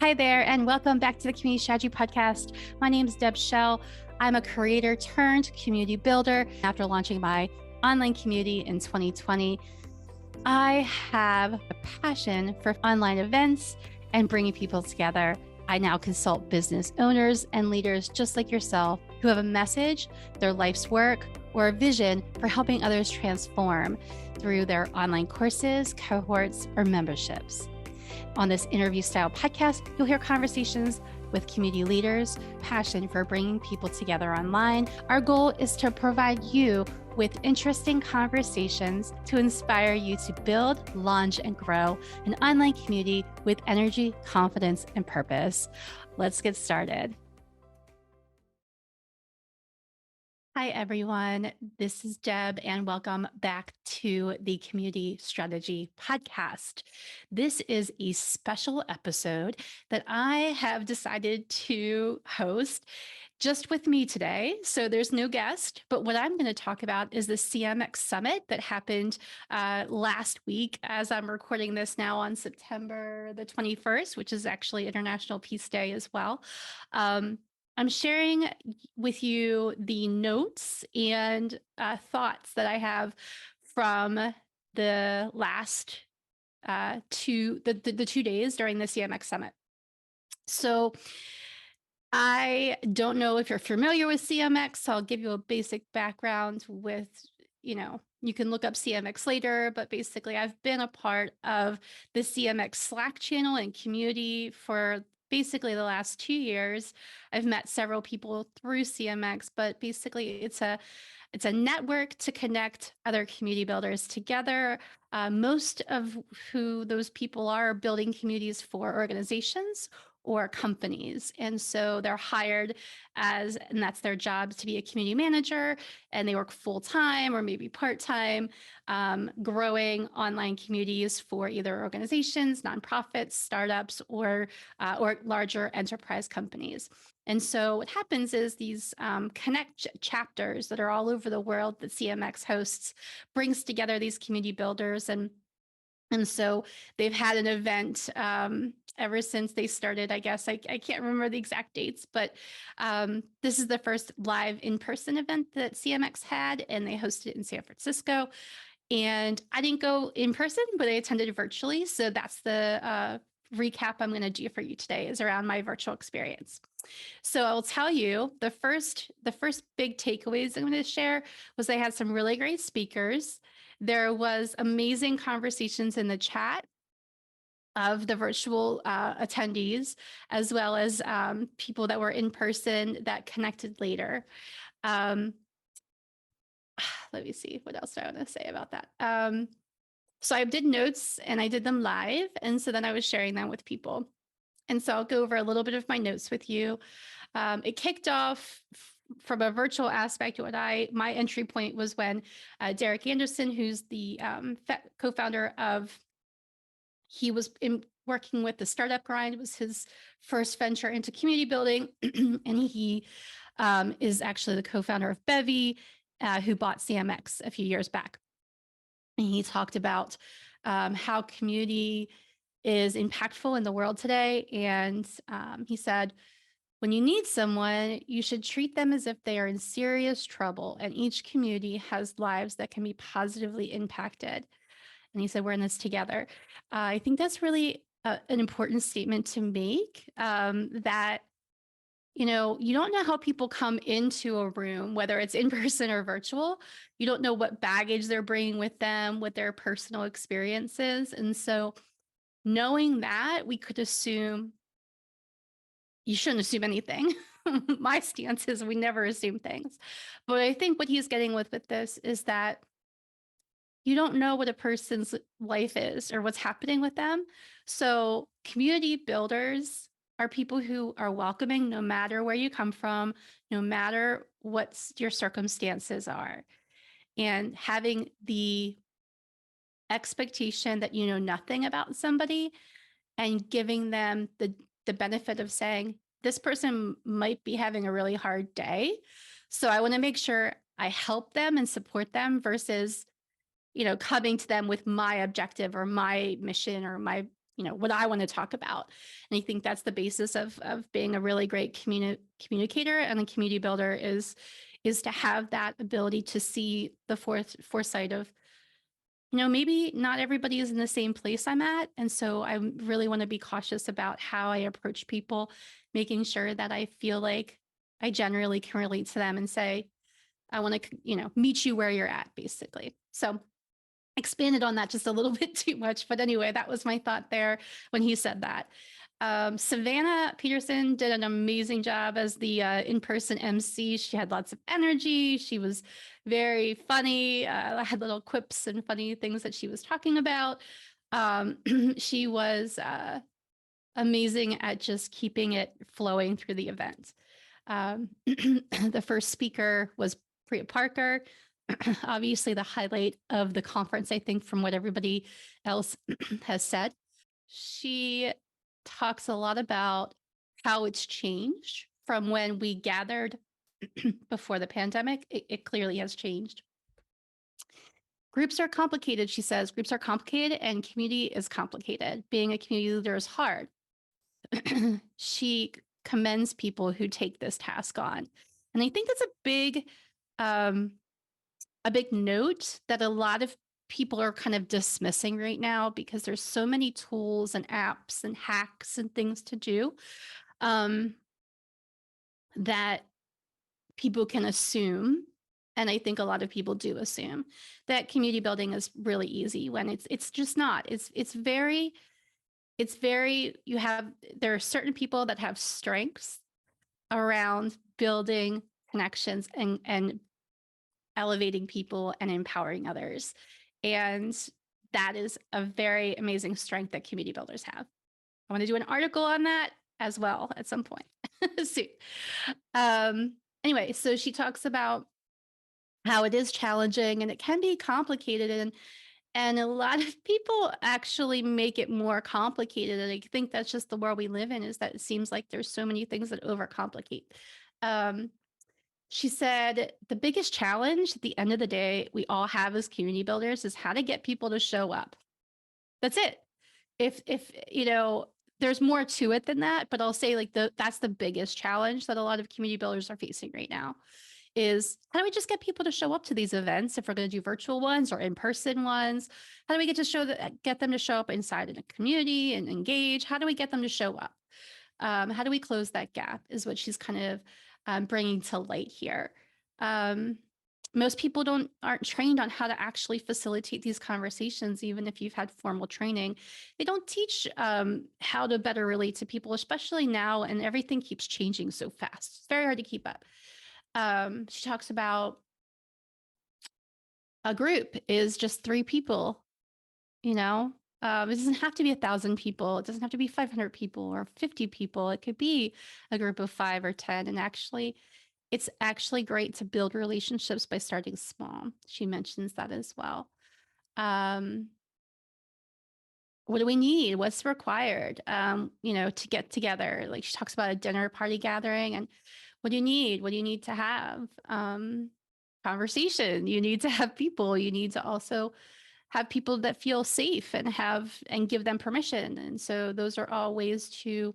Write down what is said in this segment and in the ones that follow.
Hi there, and welcome back to the Community Strategy Podcast. My name is Deb Schell. I'm a creator turned community builder. After launching my online community in 2020, I have a passion for online events and bringing people together. I now consult business owners and leaders just like yourself who have a message, their life's work, or a vision for helping others transform through their online courses, cohorts, or memberships. On this interview style podcast, you'll hear conversations with community leaders, passion for bringing people together online. Our goal is to provide you with interesting conversations to inspire you to build, launch, and grow an online community with energy, confidence, and purpose. Let's get started. Hi, everyone. This is Deb, and welcome back to the Community Strategy Podcast. This is a special episode that I have decided to host just with me today. So there's no guest, but what I'm going to talk about is the CMX Summit that happened last week as I'm recording this now on September the 21st, which is actually International Peace Day as well. I'm sharing with you the notes and thoughts that I have from the last the 2 days during the CMX Summit. So I don't know if you're familiar with CMX. So I'll give you a basic background with, you can look up CMX later, but basically I've been a part of the CMX Slack channel and community for basically the last 2 years. I've met several people through CMX, but basically it's a network to connect other community builders together. Most of who those people are building communities for organizations or companies. And so they're hired and that's their job, to be a community manager, and they work full-time or maybe part-time, growing online communities for either organizations, nonprofits, startups, or larger enterprise companies. And so what happens is these connect chapters that are all over the world that CMX hosts brings together these community builders. And so they've had an event ever since they started, I guess. I can't remember the exact dates, but this is the first live in-person event that CMX had, and they hosted it in San Francisco. And I didn't go in person, but I attended virtually. So that's the recap I'm going to do for you today, is around my virtual experience. So I'll tell you the first big takeaways I'm going to share was they had some really great speakers. There was amazing conversations in the chat of the virtual attendees, as well as people that were in person that connected later. Let me see, what else do I want to say about that? So I did notes and I did them live. And so then I was sharing them with people. And so I'll go over a little bit of my notes with you. It kicked off from a virtual aspect. My entry point was when Derek Anderson, who's the co-founder of, he was working with the Startup Grind. It was his first venture into community building. And he is actually the co-founder of Bevy, who bought CMX a few years back. And he talked about how community is impactful in the world today. And he said, when you need someone, you should treat them as if they are in serious trouble, and each community has lives that can be positively impacted. And he said, we're in this together. I think that's really an important statement to make, that, you don't know how people come into a room, whether it's in person or virtual. You don't know what baggage they're bringing with them, what their personal experiences. And so knowing that, we could assume, you shouldn't assume anything. My stance is we never assume things. But I think what he's getting with this is that you don't know what a person's life is or what's happening with them. So community builders are people who are welcoming no matter where you come from, no matter what your circumstances are. And having the expectation that you know nothing about somebody and giving them the benefit of saying, this person might be having a really hard day. So I want to make sure I help them and support them versus, coming to them with my objective or my mission or my what I want to talk about. And I think that's the basis of being a really great communicator and a community builder is to have that ability to see the foresight of, maybe not everybody is in the same place I'm at. And so I really want to be cautious about how I approach people, making sure that I feel like I generally can relate to them and say, I want to, meet you where you're at, basically. So expanded on that just a little bit too much. But anyway, that was my thought there when he said that. Savannah Peterson did an amazing job as the in-person MC. She had lots of energy. She was very funny. Had little quips and funny things that she was talking about. She was amazing at just keeping it flowing through the event. The first speaker was Priya Parker. Obviously, the highlight of the conference, I think, from what everybody else has said. She talks a lot about how it's changed from when we gathered before the pandemic. It clearly has changed. Groups are complicated, she says. Groups are complicated and community is complicated. Being a community leader is hard. She commends people who take this task on. And I think that's a big note that a lot of people are kind of dismissing right now because there's so many tools and apps and hacks and things to do that people can assume, and I think a lot of people do assume, that community building is really easy when it's just not. It's very there are certain people that have strengths around building connections and elevating people and empowering others. And that is a very amazing strength that community builders have. I want to do an article on that as well at some point soon. Anyway, so she talks about how it is challenging and it can be complicated, and a lot of people actually make it more complicated. And I think that's just the world we live in, is that it seems like there's so many things that overcomplicate. She said the biggest challenge at the end of the day we all have as community builders is how to get people to show up. That's it. If there's more to it than that, but I'll say that's the biggest challenge that a lot of community builders are facing right now is how do we just get people to show up to these events if we're going to do virtual ones or in-person ones? How do we get them to show up inside in a community and engage? How do we get them to show up? How do we close that gap is what she's kind of bringing to light here. Most people aren't trained on how to actually facilitate these conversations, even if you've had formal training. They don't teach how to better relate to people, especially now, and everything keeps changing so fast. It's very hard to keep up. She talks about a group is just 3 people, it doesn't have to be 1,000 people. It doesn't have to be 500 people or 50 people. It could be a group of 5 or 10. And it's actually great to build relationships by starting small. She mentions that as well. What do we need? What's required, to get together? Like she talks about a dinner party gathering, and what do you need? What do you need to have? Conversation. You need to have people. You need to also have people that feel safe and give them permission. And so those are all ways to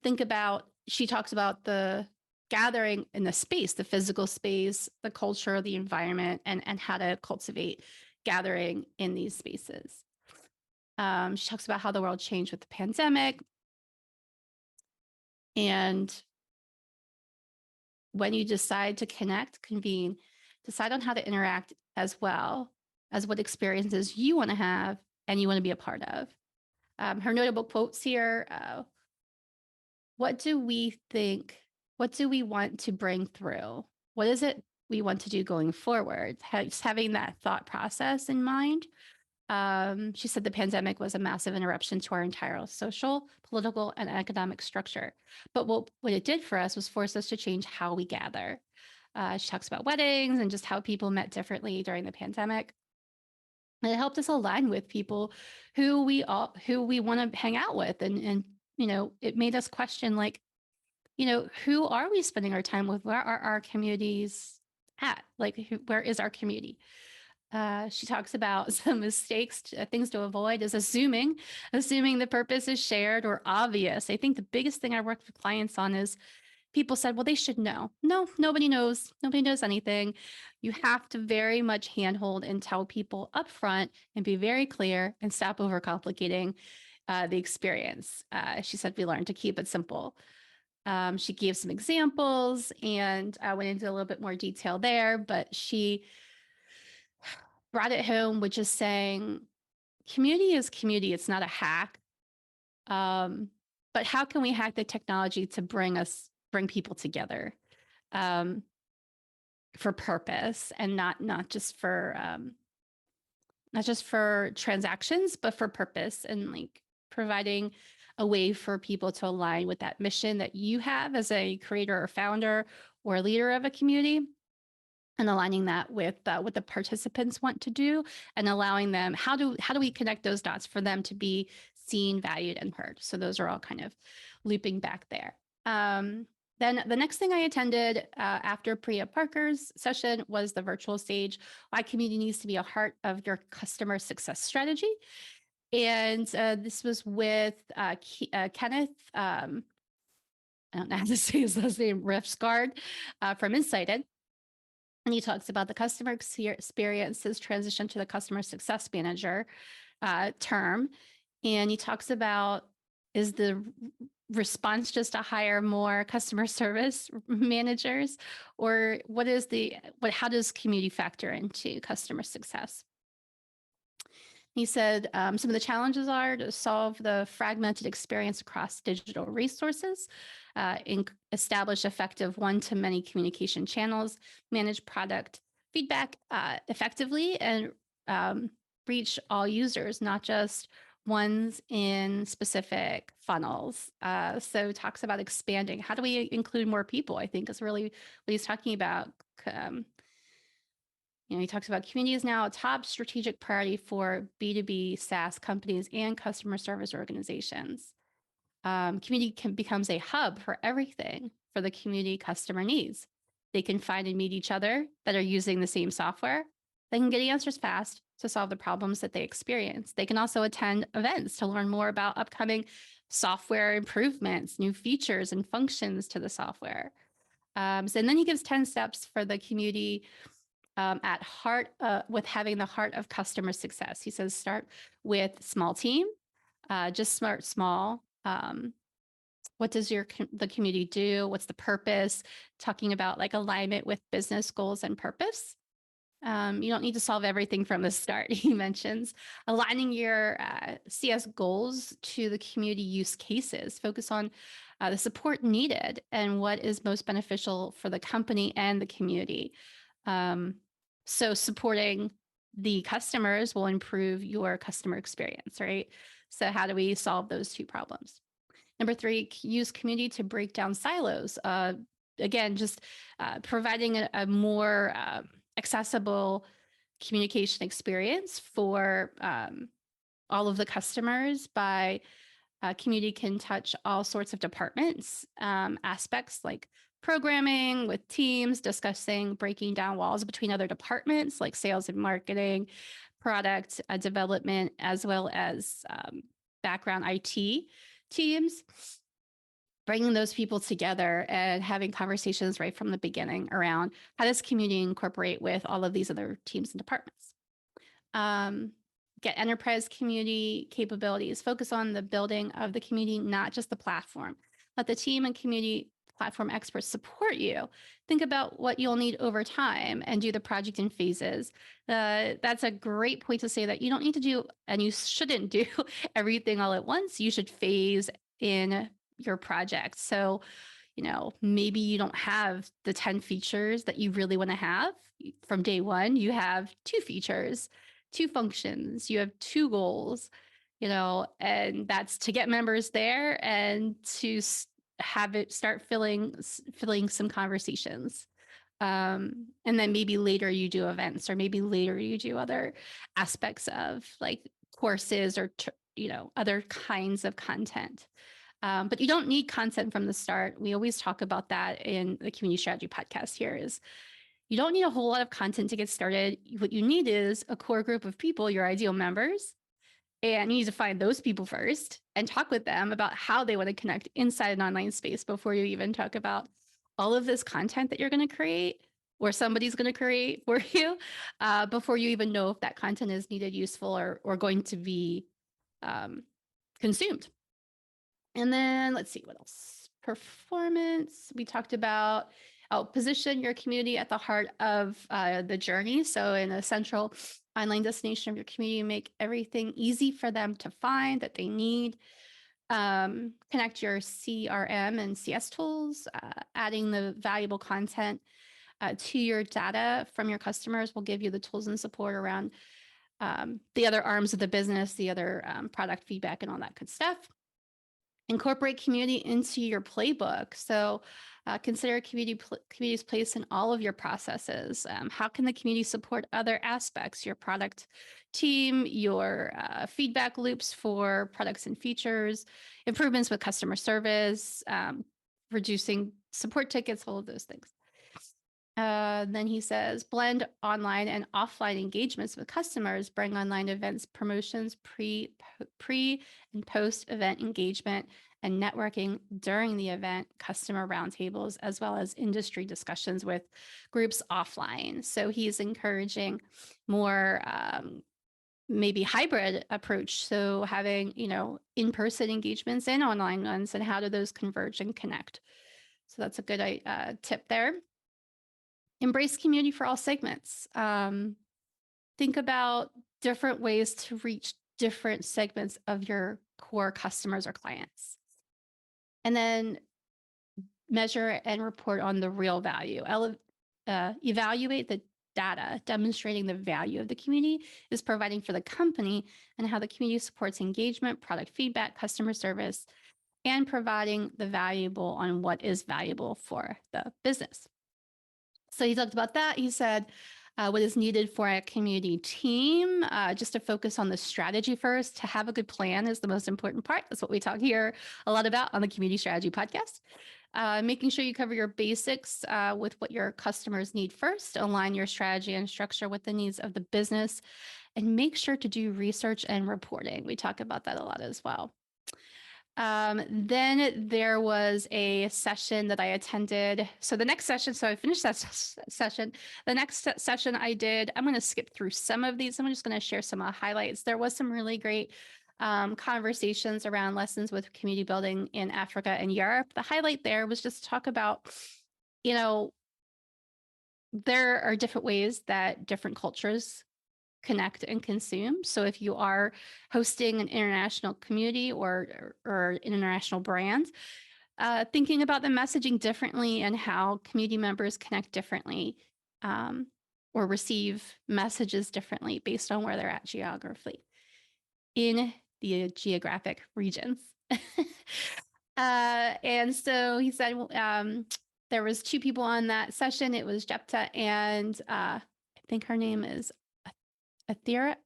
think about. She talks about the gathering in the space, the physical space, the culture, the environment, and how to cultivate gathering in these spaces. She talks about how the world changed with the pandemic. And when you decide to connect, convene, decide on how to interact as well as what experiences you want to have and you want to be a part of. Her notable quotes here, what do we think? What do we want to bring through? What is it we want to do going forward? Just having that thought process in mind. She said the pandemic was a massive interruption to our entire social, political, and economic structure. But what it did for us was force us to change how we gather. She talks about weddings and just how people met differently during the pandemic. And it helped us align with people who we want to hang out with. And it made us question, who are we spending our time with? Where are our communities at? Where is our community? She talks about some mistakes, things to avoid is assuming the purpose is shared or obvious. I think the biggest thing I work with clients on is people said, well, they should know. No, nobody knows. Nobody knows anything. You have to very much handhold and tell people upfront and be very clear and stop overcomplicating the experience. She said, we learned to keep it simple. She gave some examples and I went into a little bit more detail there, but she brought it home with just saying community is community. It's not a hack. But how can we hack the technology to bring people together for purpose and not just for transactions, but for purpose and like providing a way for people to align with that mission that you have as a creator or founder or leader of a community and aligning that with what the participants want to do and allowing them how do we connect those dots for them to be seen, valued, and heard. So those are all kind of looping back there. Then the next thing I attended after Priya Parker's session was the virtual stage. Why community needs to be a heart of your customer success strategy. And this was with Kenneth, I don't know how to say his last name, Refsgard from Incited. And he talks about the customer experiences transition to the customer success manager term. And he talks about, is the response just to hire more customer service managers, or how does community factor into customer success? He said some of the challenges are to solve the fragmented experience across digital resources, establish effective one-to-many communication channels, manage product feedback effectively, and reach all users, not just ones in specific funnels. So talks about expanding. How do we include more people? I think is really what he's talking about. He talks about community is now a top strategic priority for B2B SaaS companies and customer service organizations. Community becomes a hub for everything for the community customer needs. They can find and meet each other that are using the same software. They can get answers fast to solve the problems that they experience. They can also attend events to learn more about upcoming software improvements, new features and functions to the software. And then he gives 10 steps for the community at heart with having the heart of customer success. He says, start with small team, just start small. What does the community do? What's the purpose? Talking about like alignment with business goals and purpose. You don't need to solve everything from the start. He mentions aligning your CS goals to the community use cases. Focus on the support needed and what is most beneficial for the company and the community. So supporting the customers will improve your customer experience, right? So how do we solve those two problems? Number 3, use community to break down silos. Again, just providing a more accessible communication experience for all of the customers by community can touch all sorts of departments, aspects like programming with teams, discussing breaking down walls between other departments like sales and marketing, product development, as well as background IT teams, bringing those people together and having conversations right from the beginning around how does community incorporate with all of these other teams and departments. Get enterprise community capabilities, focus on the building of the community, not just the platform. Let the team and community platform experts support you. Think about what you'll need over time and do the project in phases. That's a great point to say that you don't need to do, and you shouldn't do everything all at once. You should phase in your project. So, maybe you don't have the 10 features that you really want to have from day one. You have 2 features, 2 functions, you have 2 goals, and that's to get members there and to have it start filling some conversations. And then maybe later you do events, or maybe later you do other aspects of like courses or, other kinds of content. But you don't need content from the start. We always talk about that in the Community Strategy podcast here is You don't need a whole lot of content to get started. What you need is a core group of people, your ideal members, and you need to find those people first and talk with them about how they want to connect inside an online space before you even talk about all of this content that you're going to create or somebody's going to create for you before you even know if that content is needed, useful, or going to be consumed. And then let's see what else. Performance. We talked about position your community at the heart of the journey. So in a central online destination of your community, make everything easy for them to find that they need. Connect your CRM and CS tools, adding the valuable content to your data from your customers will give you the tools and support around the other arms of the business, the other product feedback and all that good stuff. Incorporate community into your playbook. So consider community's place in all of your processes. How can the community support other aspects, your product team, your feedback loops for products and features, improvements with customer service, reducing support tickets, all of those things. Then he says, blend online and offline engagements with customers, bring online events, promotions, pre and post event engagement, and networking during the event, customer roundtables, as well as industry discussions with groups offline. So he's encouraging more maybe hybrid approach. So having, in-person engagements and online ones, and how do those converge and connect? So that's a good tip there. Embrace community for all segments. Think about different ways to reach different segments of your core customers or clients. And then measure and report on the real value. Evaluate the data demonstrating the value of the community is providing for the company and how the community supports engagement, product feedback, customer service, and providing the valuable on what is valuable for the business. So he talked about that. He said what is needed for a community team, just to focus on the strategy first. To have a good plan is the most important part. That's what we talk here a lot about on the Community Strategy Podcast. Making sure you cover your basics with what your customers need first, align your strategy and structure with the needs of the business, and make sure to do research and reporting. We talk about that a lot as well. Then there was a session that I attended. So the next session, so I finished that session. The next session I did, I'm going to skip through some of these. I'm just going to share some highlights. There was some really great conversations around lessons with community building in Africa and Europe. The highlight there was just to talk about, there are different ways that different cultures connect and consume. So if you are hosting an international community or international brand, thinking about the messaging differently and how community members connect differently or receive messages differently based on where they're at geographically in the geographic regions. And so he said there was two people on that session. It was Jepta and I think her name is Athira.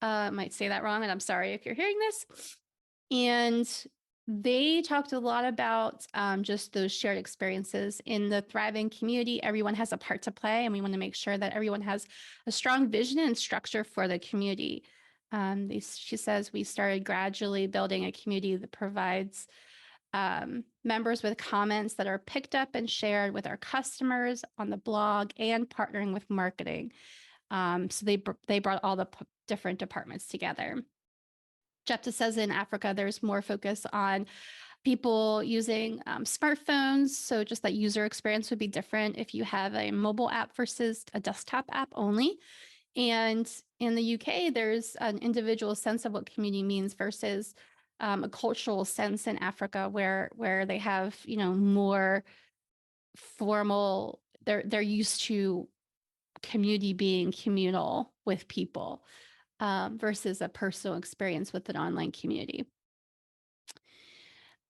Might say that wrong, and I'm sorry if you're hearing this. And they talked a lot about just those shared experiences in the thriving community. Everyone has a part to play, and we want to make sure that everyone has a strong vision and structure for the community. She says we started gradually building a community that provides members with comments that are picked up and shared with our customers on the blog and partnering with marketing. So they brought all the different departments together. Jepta says in Africa, there's more focus on people using smartphones. So just that user experience would be different if you have a mobile app versus a desktop app only. And in the UK, there's an individual sense of what community means versus a cultural sense in Africa where they have, more formal, they're used to community being communal with people versus a personal experience with an online community.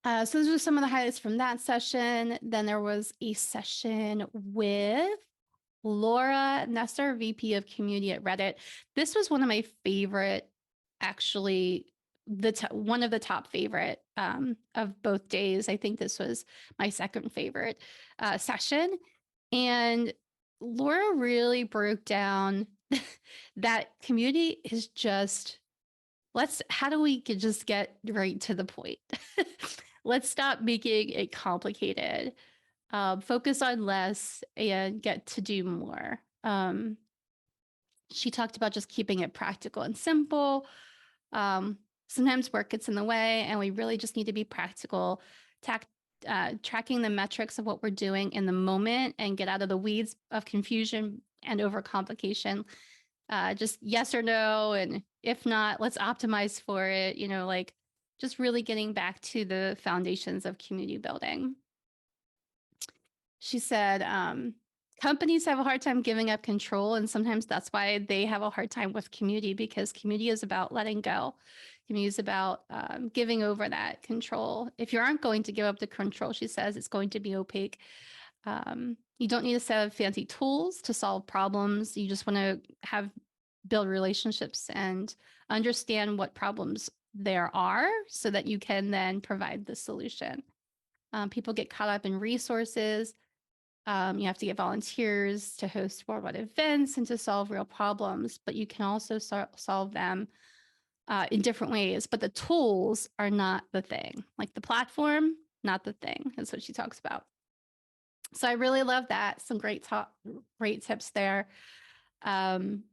So those are some of the highlights from that session. Then there was a session with Laura Nesser, VP of Community at Reddit. This was one of my favorite, actually, one of the top favorite of both days. I think this was my second favorite session. And Laura really broke down that community is just how do we just get right to the point? Let's stop making it complicated. Focus on less and get to do more. She talked about just keeping it practical and simple. Um, Sometimes work gets in the way, and we really just need to be practical, tracking the metrics of what we're doing in the moment and get out of the weeds of confusion and overcomplication. Just yes or no. And if not, let's optimize for it. Like just really getting back to the foundations of community building. She said, companies have a hard time giving up control. And sometimes that's why they have a hard time with community, because community is about letting go. Community is about giving over that control. If you aren't going to give up the control, she says, it's going to be opaque. You don't need a set of fancy tools to solve problems. You just want to build relationships and understand what problems there are so that you can then provide the solution. People get caught up in resources. You have to get volunteers to host worldwide events and to solve real problems, but you can also solve them in different ways. But the tools are not the thing. Like the platform, not the thing. That's what she talks about. So I really love that. Some great tips there. And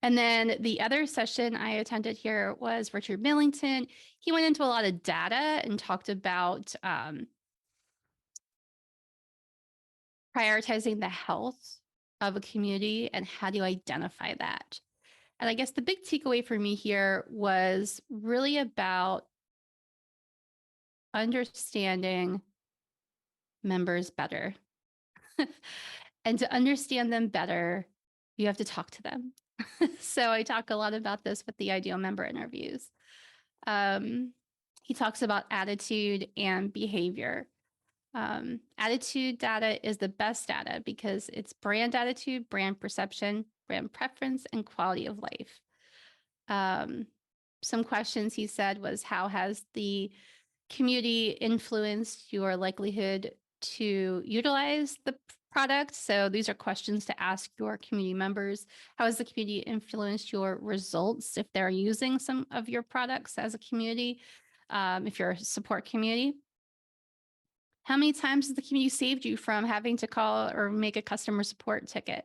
then the other session I attended here was Richard Millington. He went into a lot of data and talked about prioritizing the health of a community and how do you identify that. And I guess the big takeaway for me here was really about understanding members better. And to understand them better, you have to talk to them. So I talk a lot about this with the ideal member interviews. He talks about attitude and behavior. Attitude data is the best data because it's brand attitude, brand perception, brand preference, and quality of life. Some questions he said was, how has the community influenced your likelihood to utilize the product? So these are questions to ask your community members. How has the community influenced your results if they're using some of your products as a community, if you're a support community? How many times has the community saved you from having to call or make a customer support ticket?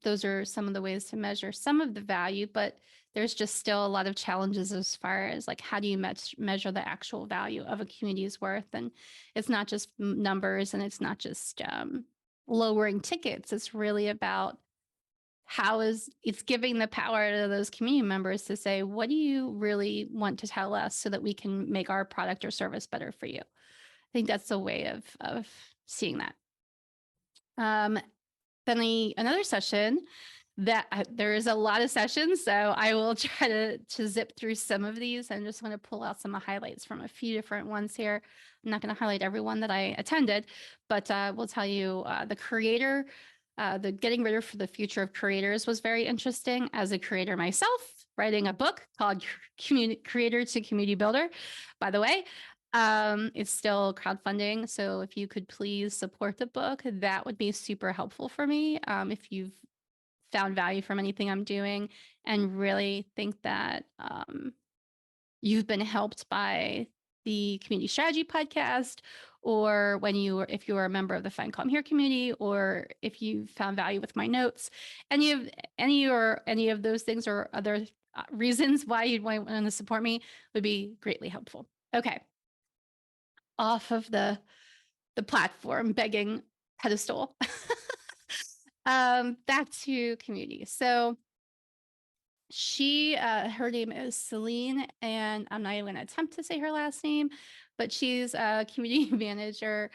Those are some of the ways to measure some of the value, but there's just still a lot of challenges as far as like, how do you measure the actual value of a community's worth? And it's not just numbers, and it's not just lowering tickets. It's really about it's giving the power to those community members to say, what do you really want to tell us so that we can make our product or service better for you? I think that's a way of seeing that. Then another session that there is a lot of sessions, so I will try to zip through some of these. I'm just going to pull out some highlights from a few different ones here. I'm not going to highlight everyone that I attended, but we'll tell you the creator, the Getting Ready for the Future of Creators was very interesting. As a creator myself, writing a book called Creator to Community Builder, by the way. It's still crowdfunding, so if you could please support the book, that would be super helpful for me. If you've found value from anything I'm doing and really think that you've been helped by the Community Strategy podcast, or if you are a member of the Find Calm Here community, or if you found value with my notes, any of those things or other reasons why you'd want to support me would be greatly helpful. Okay. Off of the platform begging pedestal. Back to community. So her name is Celine, and I'm not even going to attempt to say her last name, but she's a community manager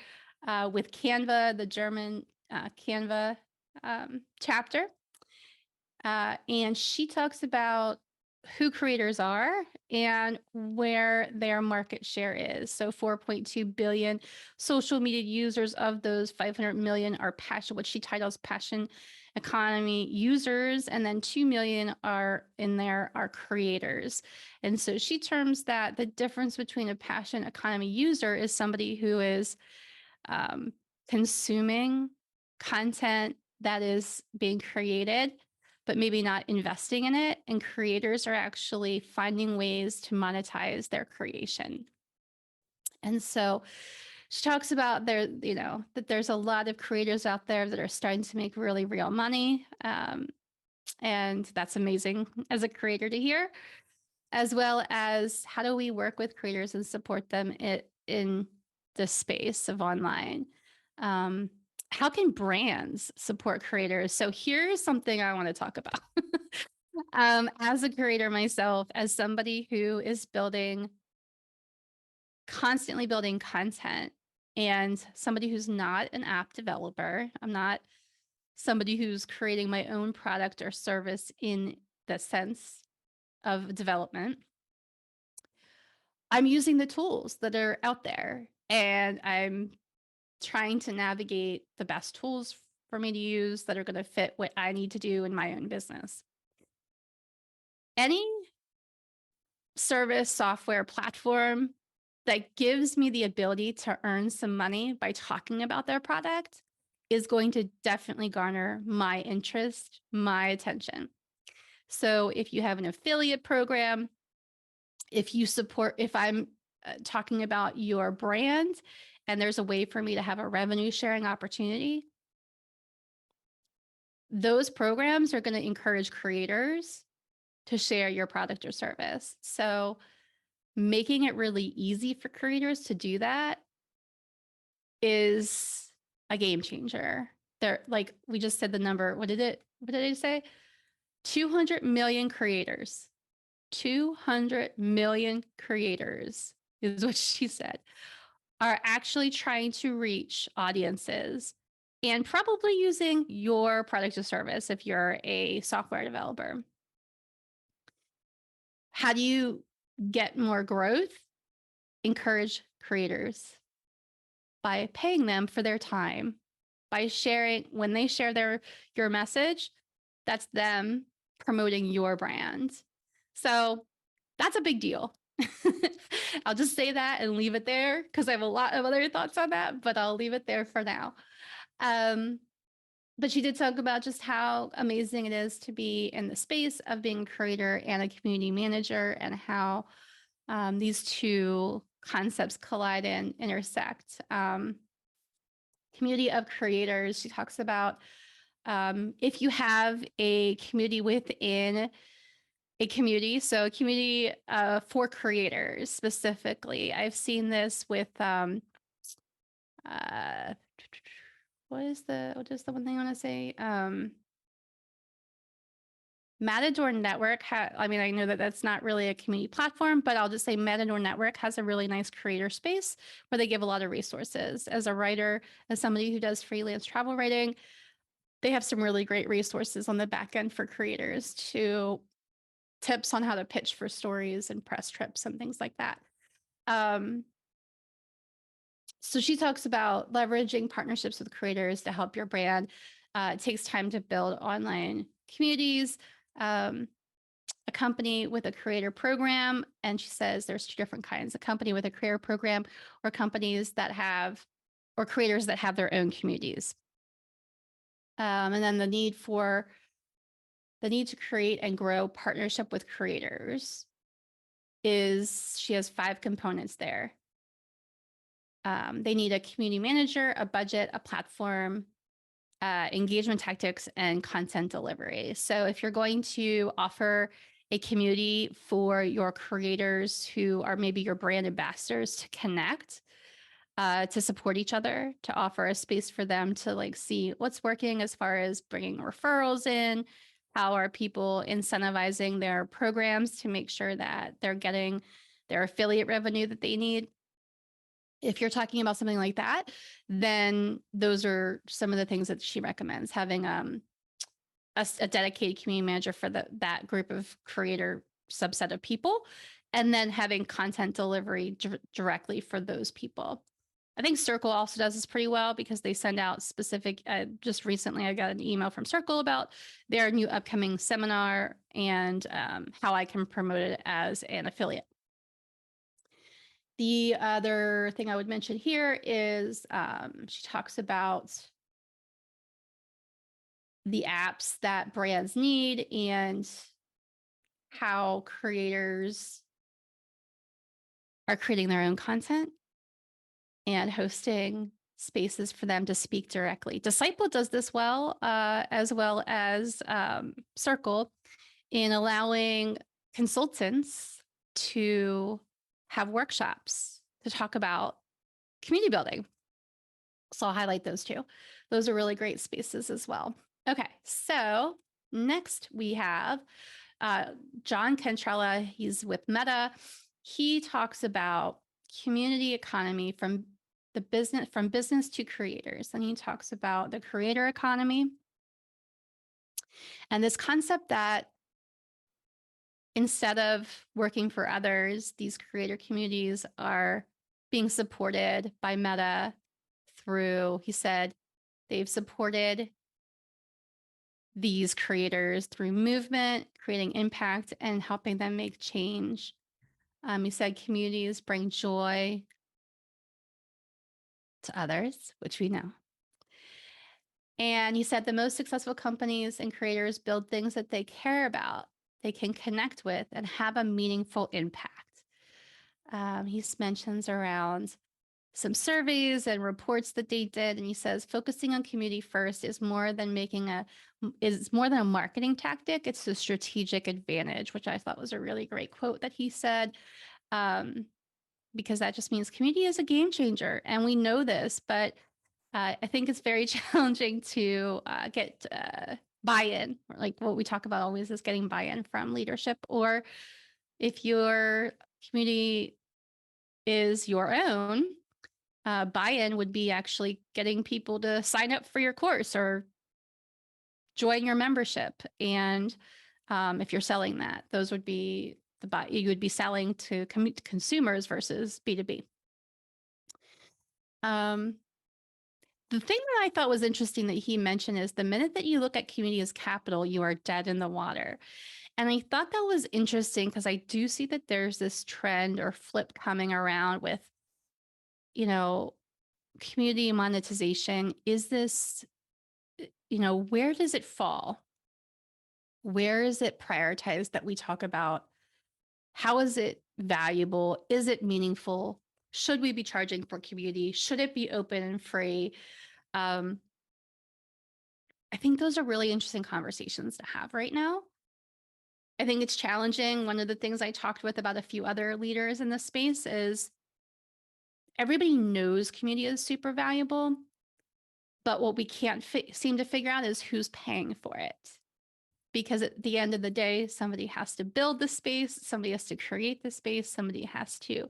with Canva, the German Canva chapter. And she talks about who creators are and where their market share is. So 4.2 billion social media users. Of those, 500 million are what she titles passion economy users, and then 2 million are creators. And so she terms that the difference between a passion economy user is somebody who is consuming content that is being created, but maybe not investing in it. And creators are actually finding ways to monetize their creation. And so she talks about that there's a lot of creators out there that are starting to make really real money. And that's amazing as a creator to hear, as well as how do we work with creators and support them in the space of online. How can brands support creators? So here's something I want to talk about. As a creator myself, as somebody who is constantly building content, and somebody who's not an app developer, I'm not somebody who's creating my own product or service in the sense of development. I'm using the tools that are out there, and I'm trying to navigate the best tools for me to use that are going to fit what I need to do in my own business. Any service, software, platform that gives me the ability to earn some money by talking about their product is going to definitely garner my interest, my attention. So if you have an affiliate program, if I'm talking about your brand and there's a way for me to have a revenue sharing opportunity, those programs are going to encourage creators to share your product or service. So making it really easy for creators to do that is a game changer. They're like, we just said the number. What did it say? 200 million creators. 200 million creators is what she said, are actually trying to reach audiences and probably using your product or service if you're a software developer. How do you get more growth? Encourage creators by paying them for their time, by sharing, when they share your message, that's them promoting your brand. So that's a big deal. I'll just say that and leave it there because I have a lot of other thoughts on that, but I'll leave it there for now. But she did talk about just how amazing it is to be in the space of being a creator and a community manager, and how these two concepts collide and intersect. Community of creators, she talks about if you have a community within a community, so a community for creators specifically. I've seen this with what is the one thing I want to say? Matador Network. I mean, I know that that's not really a community platform, but I'll just say Matador Network has a really nice creator space where they give a lot of resources. As a writer, as somebody who does freelance travel writing, they have some really great resources on the back end for creators, to tips on how to pitch for stories and press trips and things like that. So she talks about leveraging partnerships with creators to help your brand. It takes time to build online communities. A company with a creator program, and she says there's two different kinds: a company with a creator program, or companies that have, or creators that have their own communities. And then the need to create and grow partnership with creators is, she has 5 components there. They need a community manager, a budget, a platform, engagement tactics, and content delivery. So if you're going to offer a community for your creators who are maybe your brand ambassadors to connect, to support each other, to offer a space for them to like see what's working as far as bringing referrals in, how are people incentivizing their programs to make sure that they're getting their affiliate revenue that they need. If you're talking about something like that, then those are some of the things that she recommends: having a dedicated community manager for that group of creator subset of people, and then having content delivery directly for those people. I think Circle also does this pretty well because they send out specific, just recently I got an email from Circle about their new upcoming seminar and how I can promote it as an affiliate. The other thing I would mention here is she talks about the apps that brands need and how creators are creating their own content and hosting spaces for them to speak directly. Disciple does this well as Circle, in allowing consultants to have workshops to talk about community building. So I'll highlight those two. Those are really great spaces as well. Okay, so next we have John Cantrella. He's with Meta. He talks about community economy from business to creators. And he talks about the creator economy and this concept that instead of working for others, these creator communities are being supported by Meta through, he said, they've supported these creators through movement, creating impact, and helping them make change. He said communities bring joy to others, which we know. And he said the most successful companies and creators build things that they care about, they can connect with, and have a meaningful impact. He mentions around some surveys and reports that they did, and he says focusing on community first is more than a marketing tactic. It's a strategic advantage, which I thought was a really great quote that he said, because that just means community is a game changer, and we know this, but I think it's very challenging to get buy-in, or like what we talk about always is getting buy-in from leadership, or if your community is your own, buy-in would be actually getting people to sign up for your course or join your membership. And if you're selling that, those would be you would be selling to consumers versus B2B. The thing that I thought was interesting that he mentioned is the minute that you look at community as capital, you are dead in the water. And I thought that was interesting because I do see that there's this trend or flip coming around with, community monetization. Is this, where does it fall? Where is it prioritized that we talk about? How is it valuable? Is it meaningful? Should we be charging for community? Should it be open and free? I think those are really interesting conversations to have right now. I think it's challenging. One of the things I talked with about a few other leaders in this space is everybody knows community is super valuable, but what we can't seem to figure out is who's paying for it. Because at the end of the day, somebody has to build the space, somebody has to create the space, somebody has to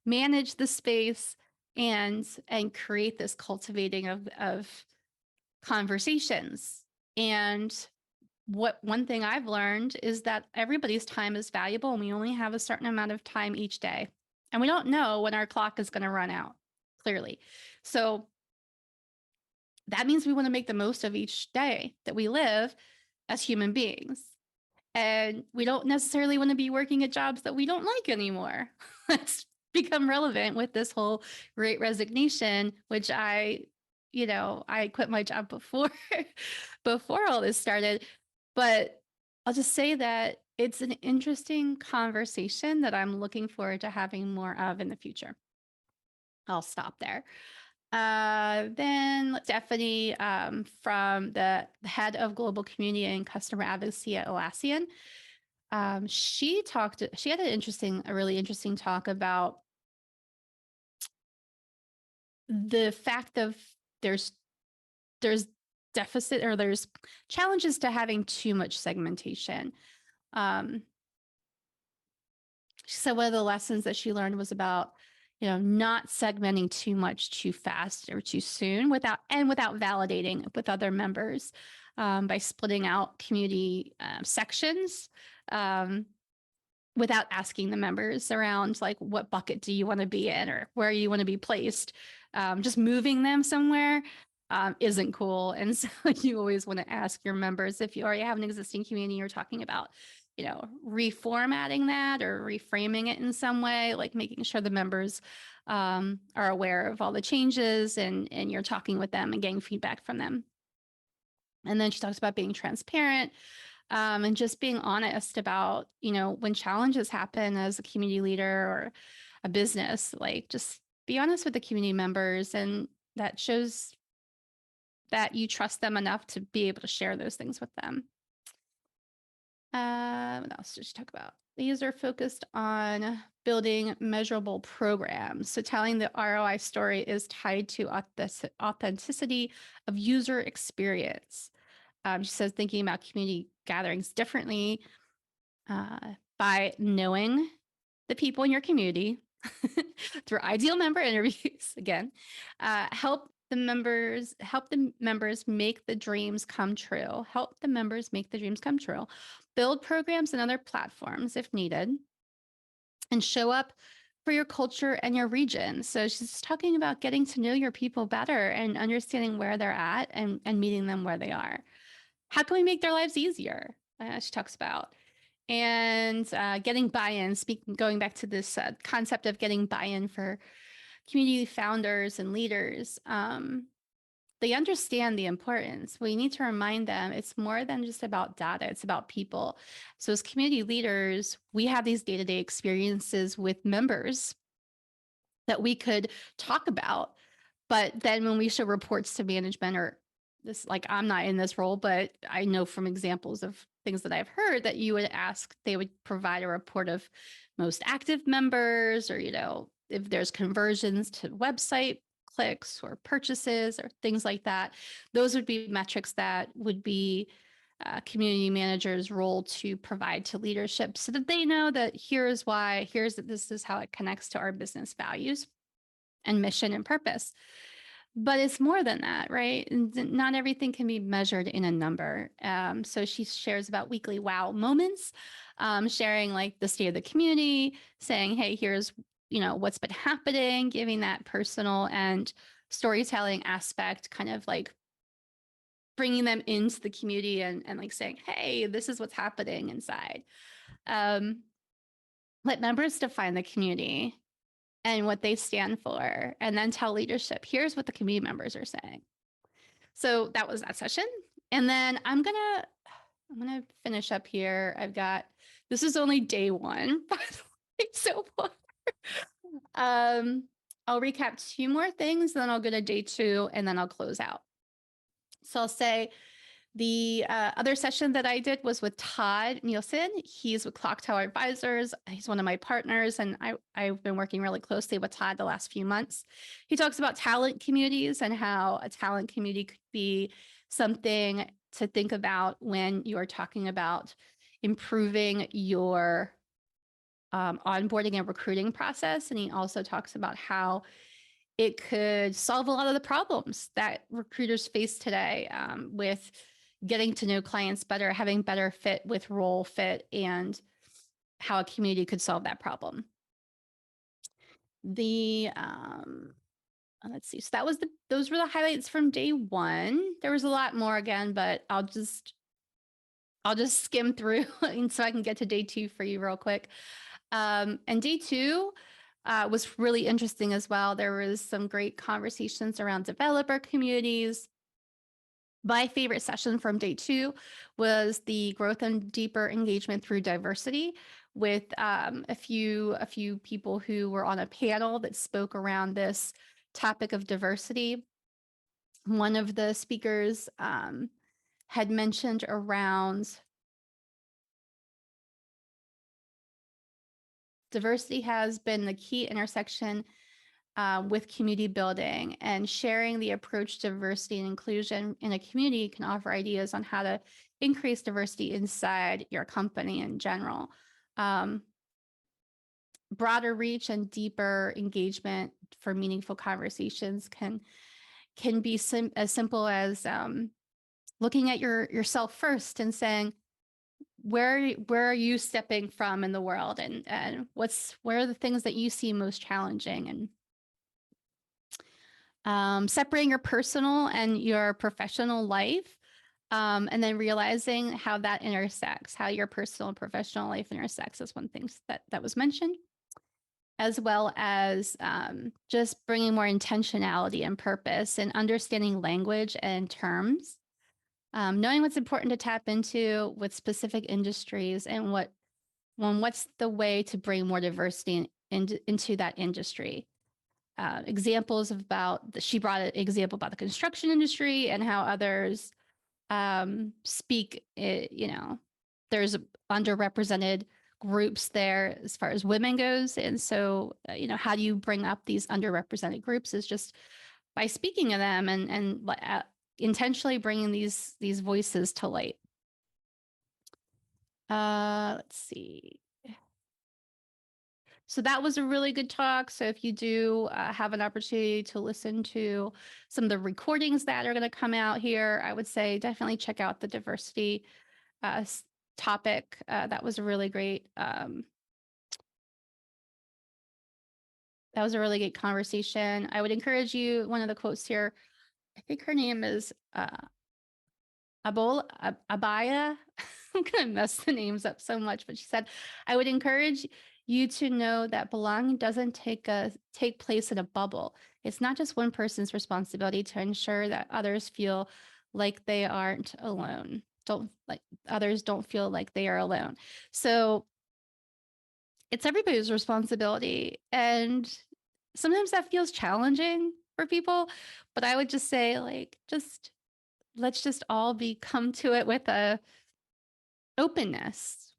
manage the space and create this cultivating of conversations. And one thing I've learned is that everybody's time is valuable and we only have a certain amount of time each day. And we don't know when our clock is going to run out, clearly. So that means we want to make the most of each day that we live as human beings. And we don't necessarily want to be working at jobs that we don't like anymore. That's become relevant with this whole Great Resignation, which I quit my job before all this started. But I'll just say that it's an interesting conversation that I'm looking forward to having more of in the future. I'll stop there. Then Stephanie, from the head of global community and customer advocacy at Atlassian, she had a really interesting talk about the fact of there's deficit or there's challenges to having too much segmentation. So one of the lessons that she learned was about, not segmenting too much too fast or too soon without validating with other members, by splitting out community sections, without asking the members around, like, what bucket do you want to be in or where you want to be placed. Just moving them somewhere isn't cool. And so you always want to ask your members, if you already have an existing community you're talking about, reformatting that or reframing it in some way, like making sure the members are aware of all the changes and you're talking with them and getting feedback from them. And then she talks about being transparent, and just being honest about, when challenges happen as a community leader or a business, like just be honest with the community members. And that shows that you trust them enough to be able to share those things with them. What else did she talk about? These are focused on building measurable programs. So telling the ROI story is tied to authenticity of user experience. She says thinking about community gatherings differently by knowing the people in your community through ideal member interviews. Again, help the members make the dreams come true. Help the members make the dreams come true. Build programs and other platforms if needed, and show up for your culture and your region. So she's talking about getting to know your people better and understanding where they're at and meeting them where they are. How can we make their lives easier? She talks about. And getting buy-in, going back to this concept of getting buy-in for community founders and leaders. They understand the importance. We need to remind them it's more than just about data, it's about people. So as community leaders, we have these day-to-day experiences with members that we could talk about. But then when we show reports to management, or this, like, I'm not in this role, but I know from examples of things that I've heard that you would ask, they would provide a report of most active members, or, if there's conversions to website clicks or purchases or things like that. Those would be metrics that would be community managers' role to provide to leadership so that they know that this is how it connects to our business values and mission and purpose. But it's more than that, right? And not everything can be measured in a number. So she shares about weekly wow moments, sharing like the state of the community, saying, hey, here's, what's been happening, giving that personal and storytelling aspect, kind of like bringing them into the community and like saying, hey, this is what's happening inside. Let members define the community and what they stand for, and then tell leadership, here's what the community members are saying. So that was that session. And then I'm gonna finish up here. This is only day one, by the way, so far. I'll recap 2 more things, then I'll go to day 2, and then I'll close out. So I'll say the other session that I did was with Todd Nielsen. He's with Clock Tower Advisors. He's one of my partners, and I've been working really closely with Todd the last few months. He talks about talent communities and how a talent community could be something to think about when you are talking about improving your onboarding and recruiting process. And he also talks about how it could solve a lot of the problems that recruiters face today, with getting to know clients better, having better fit with role fit, and how a community could solve that problem. Let's see. So those were the highlights from day 1. There was a lot more again, but I'll just skim through and so I can get to day 2 for you real quick. And day 2 was really interesting as well. There was some great conversations around developer communities. My favorite session from day 2 was the growth and deeper engagement through diversity, with a few people who were on a panel that spoke around this topic of diversity. One of the speakers had mentioned around diversity has been the key intersection with community building, and sharing the approach to diversity and inclusion in a community can offer ideas on how to increase diversity inside your company in general. Broader reach and deeper engagement for meaningful conversations can be as simple as looking at yourself first and saying, where are you stepping from in the world, and where are the things that you see most challenging, and separating your personal and your professional life, and then realizing how that intersects, how your personal and professional life intersects is one thing that was mentioned, as well as just bringing more intentionality and purpose and understanding language and terms. knowing what's important to tap into with specific industries and what's the way to bring more diversity into that industry. Examples about she brought an example about the construction industry and how others speak. There's underrepresented groups there as far as women goes, and so how do you bring up these underrepresented groups is just by speaking of them and intentionally bringing these voices to light. Let's see. So that was a really good talk. So if you do have an opportunity to listen to some of the recordings that are going to come out here, I would say definitely check out the diversity topic. That was a really great. That was a really great conversation. I would encourage you. One of the quotes here, I think her name is Abaya. I'm going to mess the names up so much, but she said, I would encourage you to know that belonging doesn't take place in a bubble. It's not just one person's responsibility to ensure that others feel like they aren't alone. Others don't feel like they are alone. So it's everybody's responsibility. And sometimes that feels challenging for people, but I would just say let's just all come to it with openness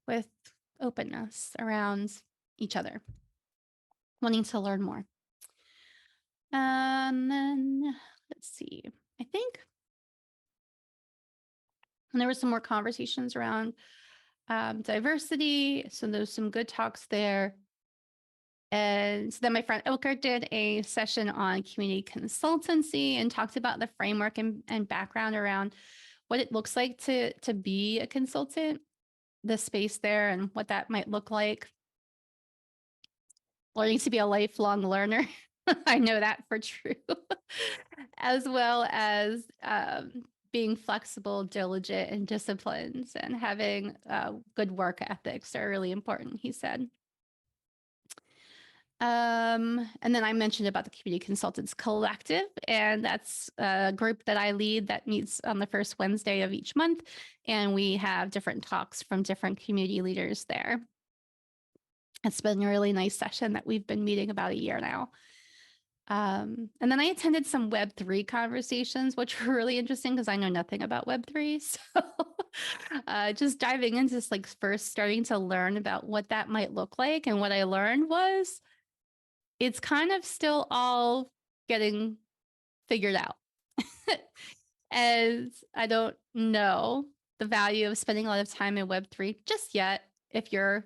around each other, wanting to learn more. And then let's see, I think there were some more conversations around diversity. So there's some good talks there. And so then my friend Ilker did a session on community consultancy and talked about the framework and background around what it looks like to be a consultant, the space there and what that might look like. Learning to be a lifelong learner. I know that for true. As well as being flexible, diligent, and disciplined, and having good work ethics are really important, he said. And then I mentioned about the Community Consultants Collective, and that's a group that I lead that meets on the first Wednesday of each month, and we have different talks from different community leaders there. It's been a really nice session that we've been meeting about a year now. And then I attended some Web3 conversations, which were really interesting because I know nothing about Web3. So just diving into this, first starting to learn about what that might look like. And what I learned was it's kind of still all getting figured out. And I don't know the value of spending a lot of time in Web3 just yet. If you're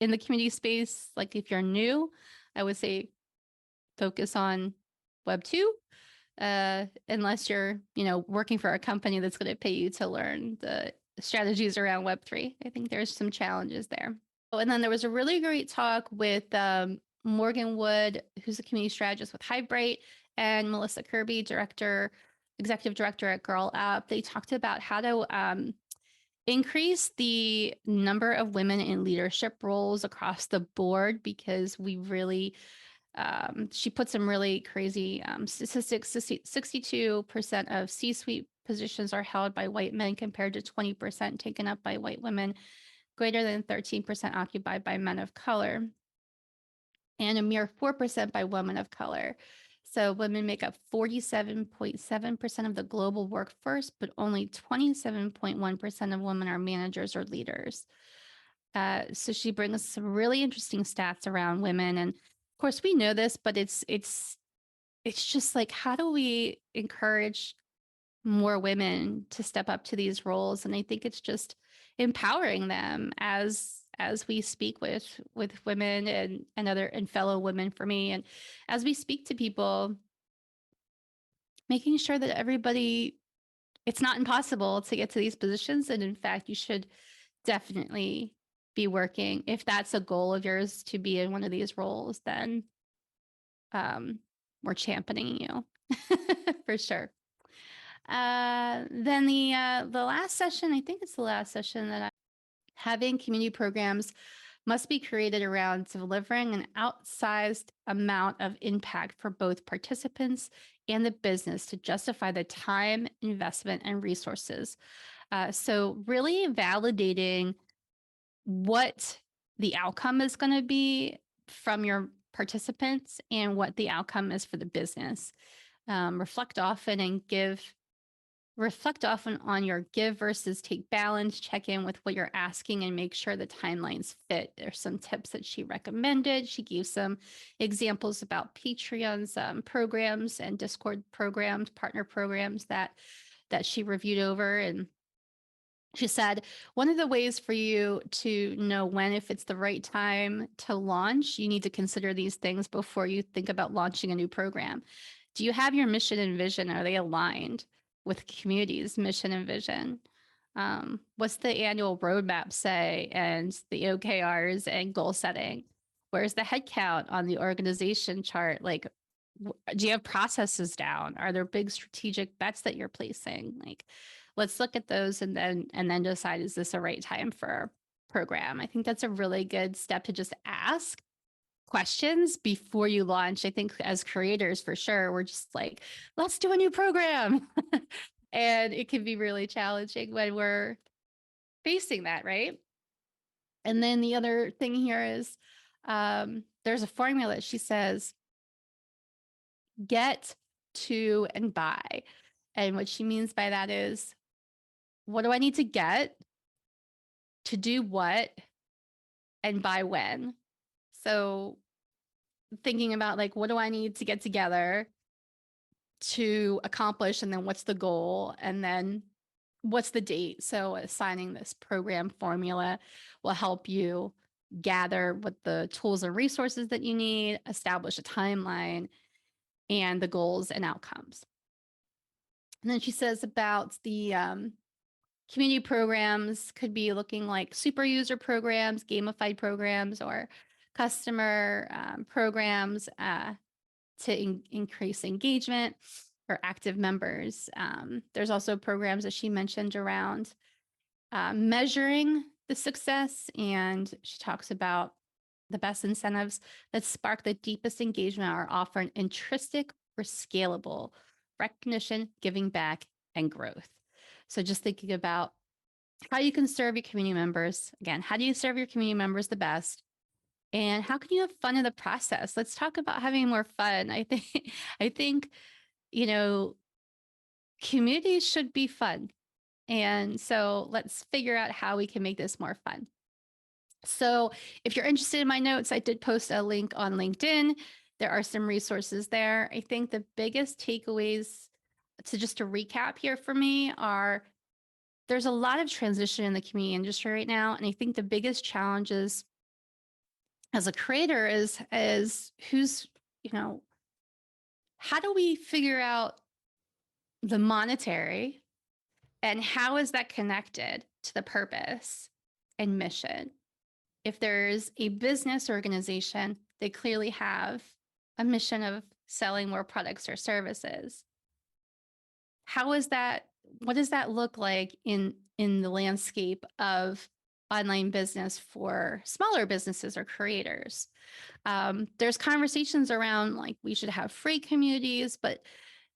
in the community space, if you're new, I would say focus on Web 2, unless you're, working for a company that's going to pay you to learn the strategies around Web 3. I think there's some challenges there. Oh, and then there was a really great talk with Morgan Wood, who's a community strategist with Hivebright, and Melissa Kirby, executive director at Girl App. They talked about how to increase the number of women in leadership roles across the board, because we really she put some really crazy statistics. 62% of C-suite positions are held by white men compared to 20% taken up by white women, greater than 13% occupied by men of color, and a mere 4% by women of color. So women make up 47.7% of the global workforce, but only 27.1% of women are managers or leaders. So she brings some really interesting stats around women. And of course, we know this, but it's just how do we encourage more women to step up to these roles? And I think it's just empowering them as we speak with women and fellow women for me. And as we speak to people, making sure that everybody, it's not impossible to get to these positions. And in fact, you should definitely be working. If that's a goal of yours to be in one of these roles, then we're championing you for sure. Then the last session, I think it's the last session that I'm having community programs must be created around delivering an outsized amount of impact for both participants and the business to justify the time, investment, and resources. So, really validating what the outcome is going to be from your participants and what the outcome is for the business. Reflect often on your give versus take balance, check in with what you're asking and make sure the timelines fit. There's some tips that she recommended. She gave some examples about Patreon's programs and Discord programs, partner programs that she reviewed over. And she said, one of the ways for you to know when, if it's the right time to launch, you need to consider these things before you think about launching a new program. Do you have your mission and vision? Are they aligned with community's mission and vision? What's the annual roadmap say and the OKRs and goal setting? Where's the headcount on the organization chart? Like, do you have processes down? Are there big strategic bets that you're placing? Like, let's look at those and then decide, is this a right time for our program? I think that's a really good step to just ask questions before you launch. I think as creators, for sure, we're just like, let's do a new program. And it can be really challenging when we're facing that, right? And then the other thing here is there's a formula. She says, get to and buy. And what she means by that is, what do I need to get to do what and by when? So thinking about like, what do I need to get together to accomplish? And then what's the goal? And then what's the date? So assigning this program formula will help you gather what the tools and resources that you need, establish a timeline, and the goals and outcomes. And then she says about the community programs could be looking like super user programs, gamified programs, or customer programs to increase engagement or active members. There's also programs that she mentioned around measuring the success, and she talks about the best incentives that spark the deepest engagement are often intrinsic or scalable recognition, giving back, and growth. So just thinking about how you can serve your community members. Again, how do you serve your community members the best? And how can you have fun in the process? Let's talk about having more fun. I think, you know, communities should be fun. And so let's figure out how we can make this more fun. So if you're interested in my notes, I did post a link on LinkedIn. There are some resources there. I think the biggest takeaways to recap here for me are there's a lot of transition in the community industry right now. And I think the biggest challenges as a creator is who's, how do we figure out the monetary and how is that connected to the purpose and mission? If there's a business organization, they clearly have a mission of selling more products or services. How is that? What does that look like in the landscape of online business for smaller businesses or creators? There's conversations around like we should have free communities, but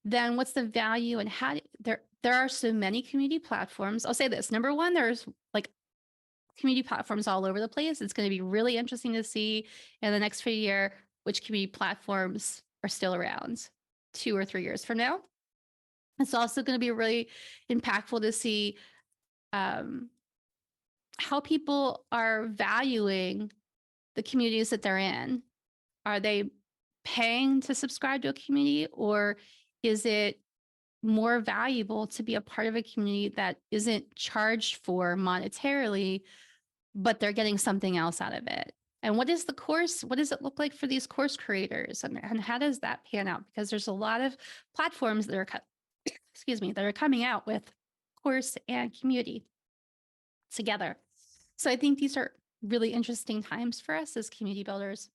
then what's the value and how there are so many community platforms. I'll say this. Number one, there's like community platforms all over the place. It's going to be really interesting to see in the next few years which community platforms are still around 2 or 3 years from now. It's also going to be really impactful to see how people are valuing the communities that they're in. Are they paying to subscribe to a community, or is it more valuable to be a part of a community that isn't charged for monetarily, but they're getting something else out of it? And what is the course? What does it look like for these course creators? And how does that pan out? Because there's a lot of platforms that are that are coming out with course and community together. So I think these are really interesting times for us as community builders.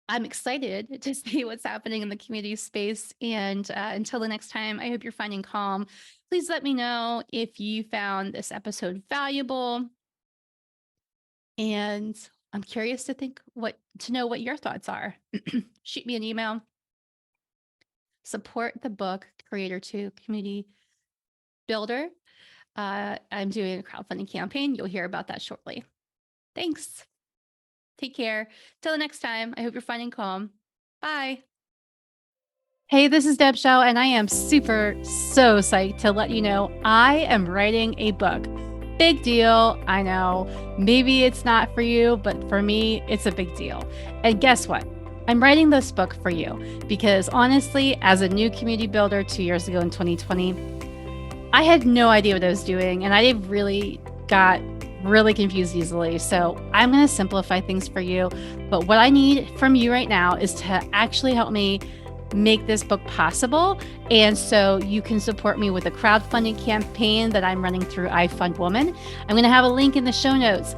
I'm excited to see what's happening in the community space. And until the next time, I hope you're finding calm. Please let me know if you found this episode valuable. And I'm curious to know what your thoughts are. Shoot me an email. Support the book Creator to Community Builder. I'm doing a crowdfunding campaign. You'll hear about that shortly. Thanks. Take care. Till the next time, I hope you're finding calm. Bye. Hey, this is Deb Schell, and I am so psyched to let you know I am writing a book. Big deal. I know. Maybe it's not for you, but for me, it's a big deal. And guess what? I'm writing this book for you because honestly, as a new community builder 2 years ago in 2020, I had no idea what I was doing, and I really got really confused easily. So I'm going to simplify things for you. But what I need from you right now is to actually help me make this book possible. And so you can support me with a crowdfunding campaign that I'm running through iFundWoman. I'm going to have a link in the show notes.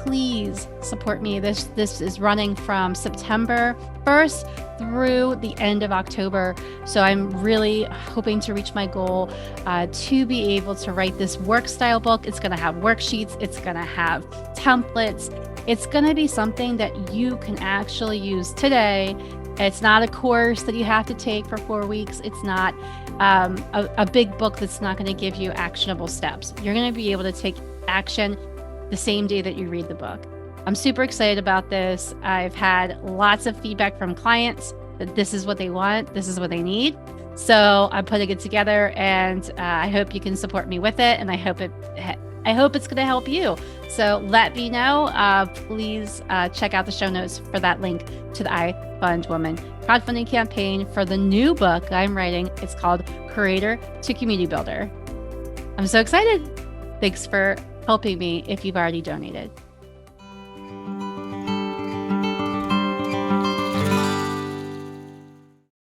Please support me. This is running from September 1st through the end of October. So I'm really hoping to reach my goal to be able to write this work style book. It's going to have worksheets. It's going to have templates. It's going to be something that you can actually use today. It's not a course that you have to take for 4 weeks. It's not a big book that's not going to give you actionable steps. You're going to be able to take action the same day that you read the book. I'm super excited about this. I've had lots of feedback from clients that this is what they want, this is what they need. So I'm putting it together, and I hope you can support me with it, and I hope it's going to help you. So let me know. Please check out the show notes for that link to the iFundWoman crowdfunding campaign for the new book I'm writing. It's called Creator to Community Builder. I'm so excited. Thanks for helping me if you've already donated.